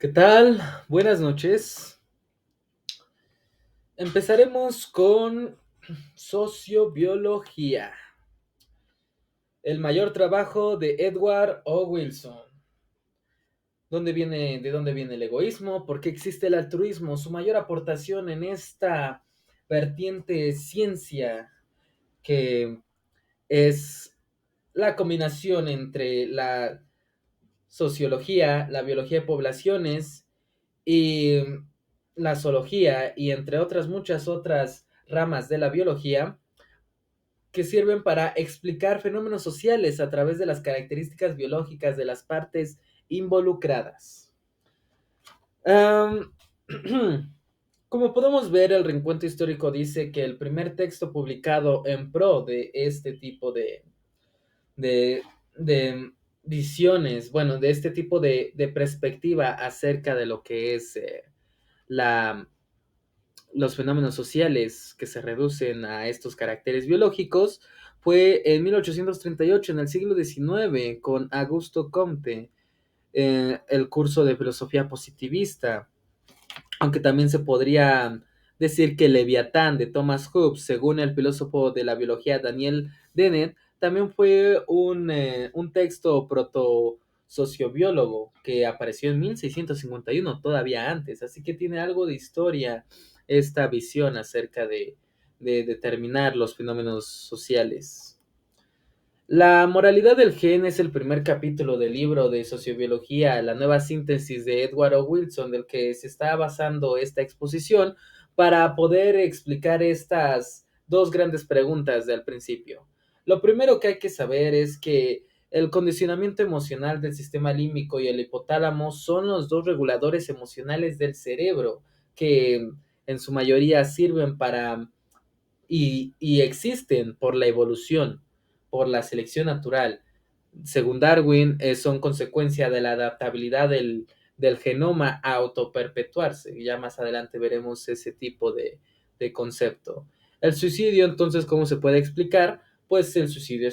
¿Qué tal? Buenas noches. Empezaremos con sociobiología, el mayor trabajo de Edward O. Wilson. ¿De dónde viene el egoísmo? ¿Por qué existe el altruismo? Su mayor aportación en esta vertiente ciencia que es la combinación entre la sociología, la biología de poblaciones y la zoología y entre otras muchas otras ramas de la biología que sirven para explicar fenómenos sociales a través de las características biológicas de las partes involucradas. Um, Como podemos ver, el reencuentro histórico dice que el primer texto publicado en pro de este tipo de, de visiones, bueno, de este tipo de perspectiva acerca de lo que es la, los fenómenos sociales que se reducen a estos caracteres biológicos fue en 1838, en el siglo XIX, con Augusto Comte, el curso de filosofía positivista, aunque también se podría decir que Leviatán de Thomas Hobbes, según el filósofo de la biología Daniel Dennett, también fue un texto proto-sociobiólogo que apareció en 1651, todavía antes, así que tiene algo de historia esta visión acerca de determinar los fenómenos sociales. La moralidad del gen es el primer capítulo del libro de sociobiología, la nueva síntesis de Edward O. Wilson, del que se está basando esta exposición para poder explicar estas dos grandes preguntas del principio. Lo primero que hay que saber es que el condicionamiento emocional del sistema límbico y el hipotálamo son los dos reguladores emocionales del cerebro que en su mayoría sirven para y existen por la evolución, por la selección natural. Según Darwin, son consecuencia de la adaptabilidad del genoma a autoperpetuarse. Ya más adelante veremos ese tipo de concepto. El suicidio, entonces, ¿cómo se puede explicar? Pues el suicidio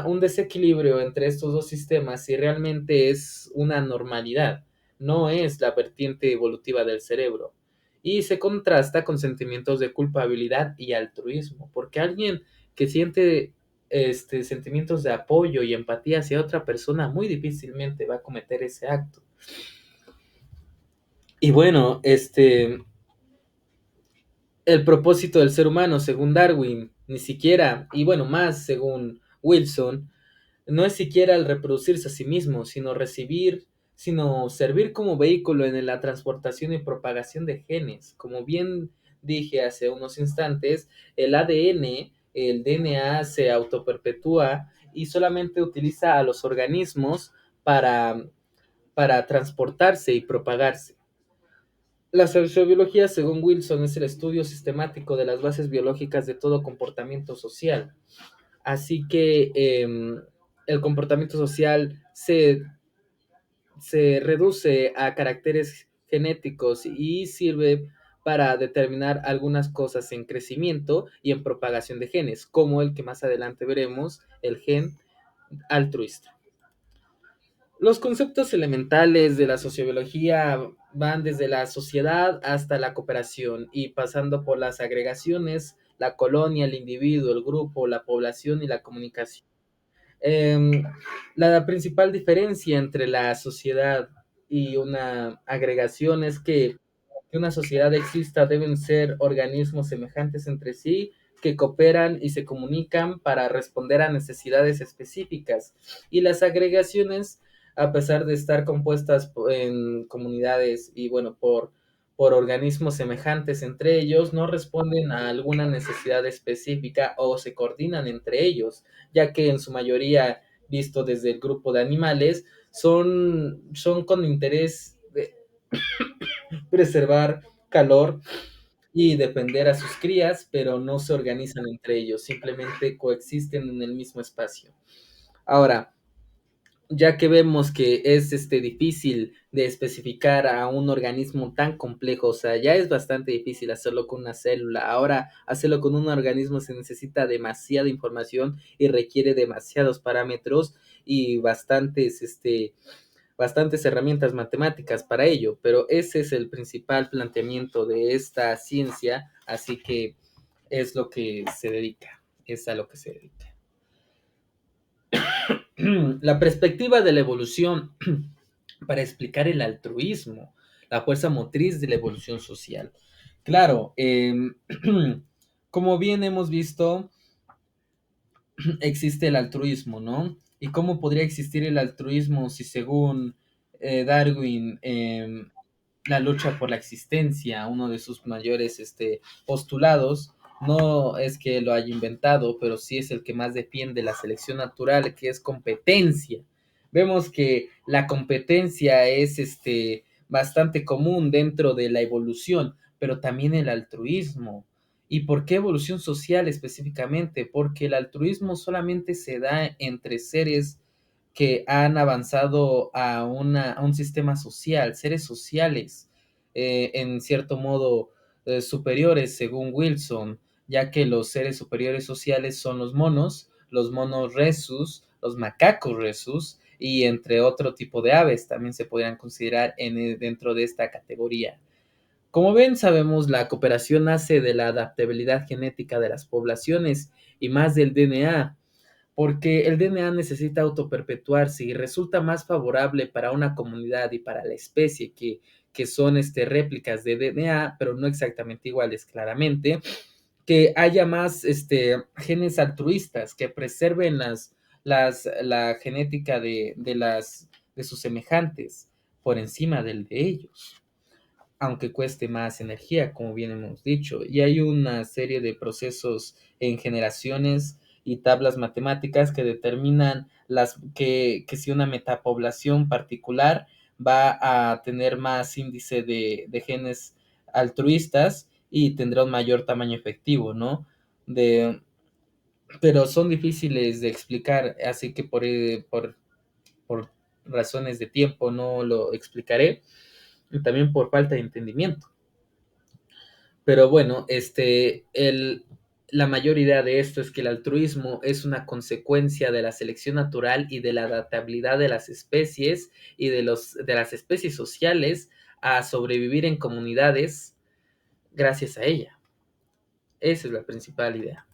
un desequilibrio entre estos dos sistemas y realmente es una normalidad, no es la vertiente evolutiva del cerebro. Y se contrasta con sentimientos de culpabilidad y altruismo, porque alguien que siente sentimientos de apoyo y empatía hacia otra persona muy difícilmente va a cometer ese acto. Y bueno, el propósito del ser humano, según Darwin, ni siquiera, y bueno, más según Wilson, no es siquiera el reproducirse a sí mismo, sino servir como vehículo en la transportación y propagación de genes. Como bien dije hace unos instantes, el ADN, el DNA se autoperpetúa y solamente utiliza a los organismos para, para transportarse y propagarse. La sociobiología, según Wilson, es el estudio sistemático de las bases biológicas de todo comportamiento social. Así que el comportamiento social se reduce a caracteres genéticos y sirve para determinar algunas cosas en crecimiento y en propagación de genes, como el que más adelante veremos, el gen altruista. Los conceptos elementales de la sociobiología van desde la sociedad hasta la cooperación y pasando por las agregaciones, la colonia, el individuo, el grupo, la población y la comunicación. Eh, la principal diferencia entre la sociedad y una agregación es que una sociedad exista deben ser organismos semejantes entre sí que cooperan y se comunican para responder a necesidades específicas. Y las agregaciones, a pesar de estar compuestas en comunidades y bueno, por organismos semejantes entre ellos, no responden a alguna necesidad específica o se coordinan entre ellos, ya que en su mayoría, visto desde el grupo de animales, son con interés de preservar calor y defender a sus crías, pero no se organizan entre ellos, simplemente coexisten en el mismo espacio. Ahora, ya que vemos que es difícil de especificar a un organismo tan complejo, o sea, ya es bastante difícil hacerlo con una célula. Ahora, hacerlo con un organismo se necesita demasiada información y requiere demasiados parámetros y bastantes bastantes herramientas matemáticas para ello, pero ese es el principal planteamiento de esta ciencia, así que es lo que se dedica, es a lo que se dedica. La perspectiva de la evolución para explicar el altruismo, la fuerza motriz de la evolución social. Claro, como bien hemos visto, existe el altruismo, ¿no? ¿Y cómo podría existir el altruismo si según Darwin, la lucha por la existencia, uno de sus mayores postulados, no es que lo haya inventado, pero sí es el que más defiende la selección natural, que es competencia. Vemos que la competencia es bastante común dentro de la evolución, pero también el altruismo. ¿Y por qué evolución social específicamente? Porque el altruismo solamente se da entre seres que han avanzado a un sistema social, seres sociales, en cierto modo superiores, según Wilson, ya que los seres superiores sociales son los monos rhesus, los macacos rhesus, y entre otro tipo de aves también se podrían considerar dentro de esta categoría. Como ven, sabemos, la cooperación nace de la adaptabilidad genética de las poblaciones y más del DNA, porque el DNA necesita autoperpetuarse y resulta más favorable para una comunidad y para la especie que son réplicas de DNA, pero no exactamente iguales, claramente, que haya más genes altruistas que preserven la genética de sus semejantes por encima del de ellos, aunque cueste más energía, como bien hemos dicho. Y hay una serie de procesos en generaciones y tablas matemáticas que determinan que si una metapoblación particular va a tener más índice de genes altruistas y tendrá un mayor tamaño efectivo, ¿no? De, pero son difíciles de explicar, así que por razones de tiempo no lo explicaré, y también por falta de entendimiento. Pero bueno, la mayor idea de esto es que el altruismo es una consecuencia de la selección natural y de la adaptabilidad de las especies y de las especies sociales a sobrevivir en comunidades gracias a ella. Esa es la principal idea.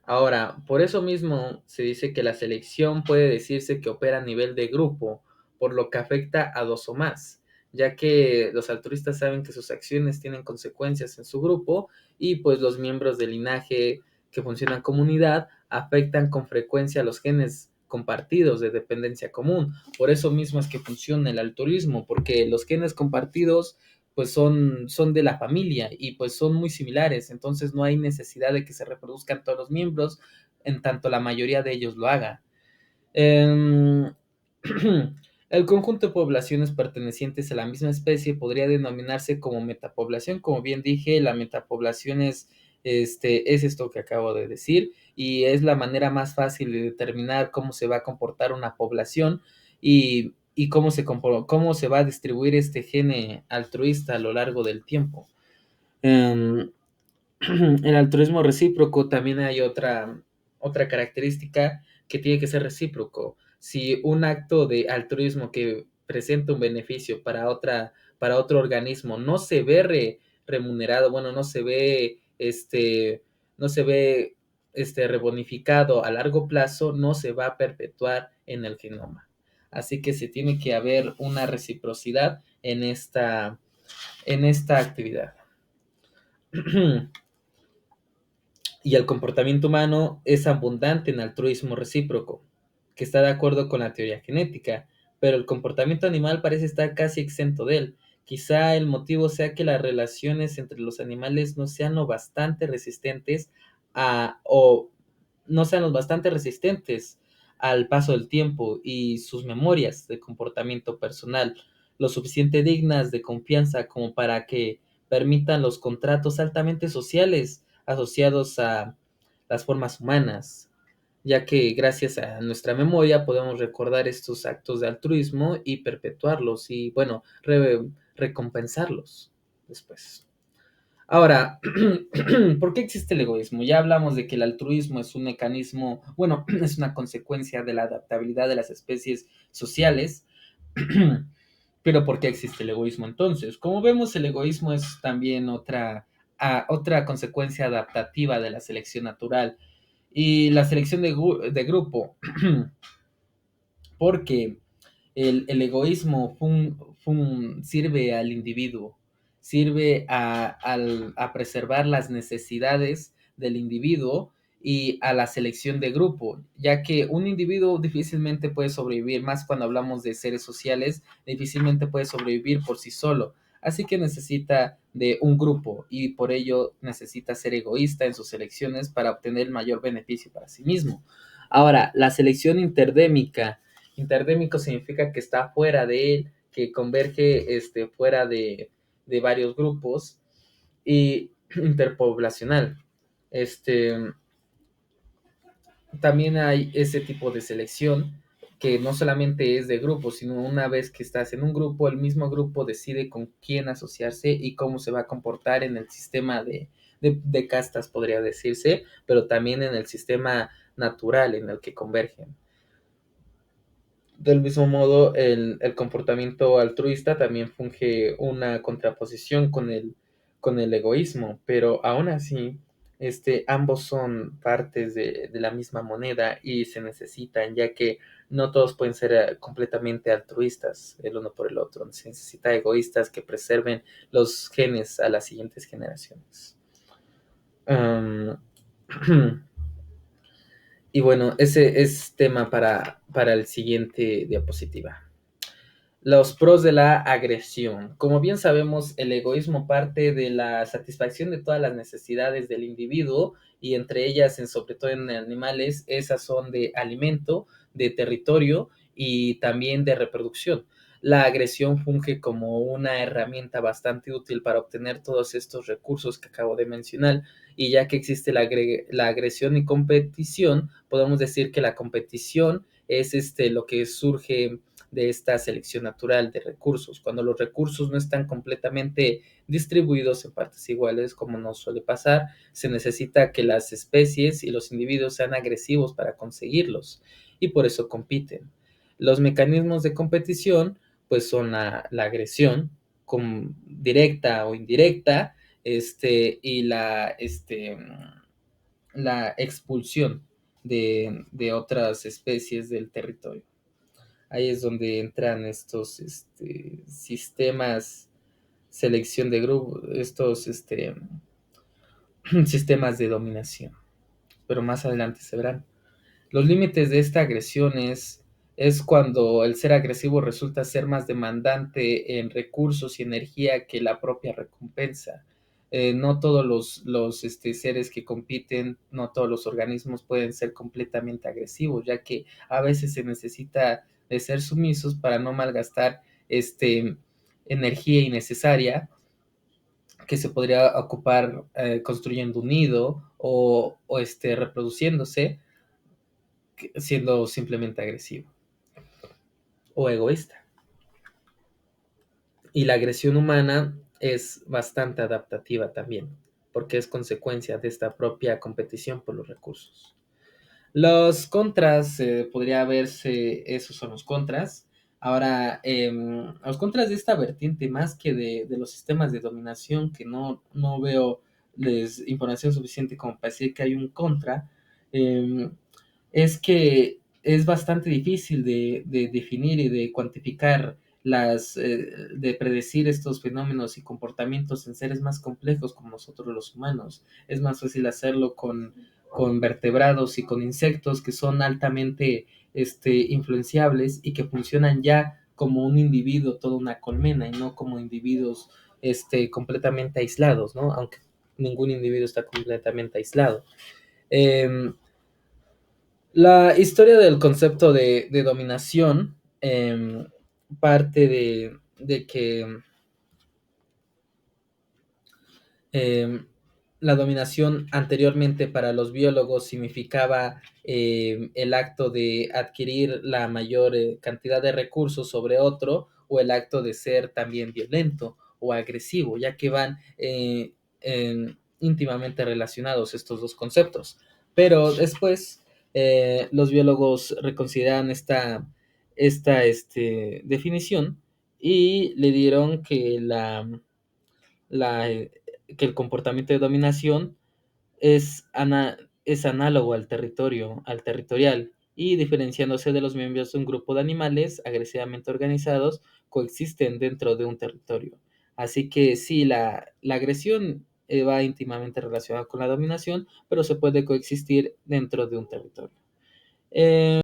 Ahora, por eso mismo se dice que la selección puede decirse que opera a nivel de grupo, por lo que afecta a dos o más, ya que los altruistas saben que sus acciones tienen consecuencias en su grupo y pues los miembros del linaje que funcionan en comunidad afectan con frecuencia a los genes compartidos de dependencia común. Por eso mismo es que funciona el altruismo, porque los genes compartidos pues son de la familia y pues son muy similares, entonces no hay necesidad de que se reproduzcan todos los miembros, en tanto la mayoría de ellos lo haga. Eh, el conjunto de poblaciones pertenecientes a la misma especie podría denominarse como metapoblación. Como bien dije, la metapoblación es esto que acabo de decir y es la manera más fácil de determinar cómo se va a comportar una población y cómo se va a distribuir este gene altruista a lo largo del tiempo. Um, el altruismo recíproco también hay otra característica que tiene que ser recíproco. Si un acto de altruismo que presenta un beneficio para otro organismo no se ve remunerado, bueno, no se ve rebonificado a largo plazo, no se va a perpetuar en el genoma. Así que se tiene que haber una reciprocidad en esta actividad. Y el comportamiento humano es abundante en altruismo recíproco, que está de acuerdo con la teoría genética, pero el comportamiento animal parece estar casi exento de él. Quizá el motivo sea que las relaciones entre los animales no sean lo bastante resistentes o no sean lo bastante resistentes al paso del tiempo y sus memorias de comportamiento personal, lo suficiente dignas de confianza como para que permitan los contratos altamente sociales asociados a las formas humanas, ya que gracias a nuestra memoria podemos recordar estos actos de altruismo y perpetuarlos y, bueno, recompensarlos después. Ahora, ¿por qué existe el egoísmo? Ya hablamos de que el altruismo es un mecanismo, bueno, es una consecuencia de la adaptabilidad de las especies sociales, Pero ¿por qué existe el egoísmo entonces? Como vemos, el egoísmo es también otra consecuencia adaptativa de la selección natural y la selección de grupo, porque el egoísmo sirve al individuo, sirve a preservar las necesidades del individuo y a la selección de grupo, ya que un individuo difícilmente puede sobrevivir, más cuando hablamos de seres sociales, difícilmente puede sobrevivir por sí solo. Así que necesita de un grupo y por ello necesita ser egoísta en sus elecciones para obtener el mayor beneficio para sí mismo. Ahora, la selección interdémica. Interdémico significa que está fuera de él, que converge fuera de varios grupos, y interpoblacional. Este, También hay ese tipo de selección que no solamente es de grupo, sino una vez que estás en un grupo, el mismo grupo decide con quién asociarse y cómo se va a comportar en el sistema de castas, podría decirse, pero también en el sistema natural en el que convergen. Del mismo modo, el comportamiento altruista también funge una contraposición con el egoísmo, pero aún así, ambos son partes de la misma moneda y se necesitan, ya que no todos pueden ser completamente altruistas el uno por el otro. Se necesita egoístas que preserven los genes a las siguientes generaciones. Um, y bueno, ese es tema para el siguiente diapositiva. Los pros de la agresión. Como bien sabemos, el egoísmo parte de la satisfacción de todas las necesidades del individuo y entre ellas, sobre todo en animales, esas son de alimento, de territorio y también de reproducción. La agresión funge como una herramienta bastante útil para obtener todos estos recursos que acabo de mencionar y ya que existe la agresión y competición, podemos decir que la competición es lo que surge de esta selección natural de recursos. Cuando los recursos no están completamente distribuidos en partes iguales, como nos suele pasar, se necesita que las especies y los individuos sean agresivos para conseguirlos y por eso compiten. Los mecanismos de competición pues son la agresión directa o indirecta y la expulsión de otras especies del territorio. Ahí es donde entran estos sistemas, selección de grupos, estos sistemas de dominación. Pero más adelante se verán. Los límites de esta agresión es cuando el ser agresivo resulta ser más demandante en recursos y energía que la propia recompensa. No todos los seres que compiten, no todos los organismos pueden ser completamente agresivos, ya que a veces se necesita de ser sumisos para no malgastar energía innecesaria que se podría ocupar construyendo un nido o reproduciéndose siendo simplemente agresivo o egoísta. Y la agresión humana es bastante adaptativa también, porque es consecuencia de esta propia competición por los recursos. Los contras, podría verse, esos son los contras. Ahora, los contras de esta vertiente, más que de los sistemas de dominación, que no veo información suficiente como para decir que hay un contra, eh, es que es bastante difícil de definir y de cuantificar de predecir estos fenómenos y comportamientos en seres más complejos como nosotros los humanos. Es más fácil hacerlo con vertebrados y con insectos que son altamente influenciables y que funcionan ya como un individuo, toda una colmena, y no como individuos completamente aislados, ¿no? Aunque ningún individuo está completamente aislado. La historia del concepto de dominación parte de que eh, la dominación anteriormente para los biólogos significaba el acto de adquirir la mayor cantidad de recursos sobre otro o el acto de ser también violento o agresivo, ya que van íntimamente relacionados estos dos conceptos. Pero después los biólogos reconsideran esta definición y le dieron que la, que el comportamiento de dominación es, es análogo al territorial, y diferenciándose de los miembros de un grupo de animales agresivamente organizados, coexisten dentro de un territorio. Así que sí, la agresión va íntimamente relacionada con la dominación, pero se puede coexistir dentro de un territorio.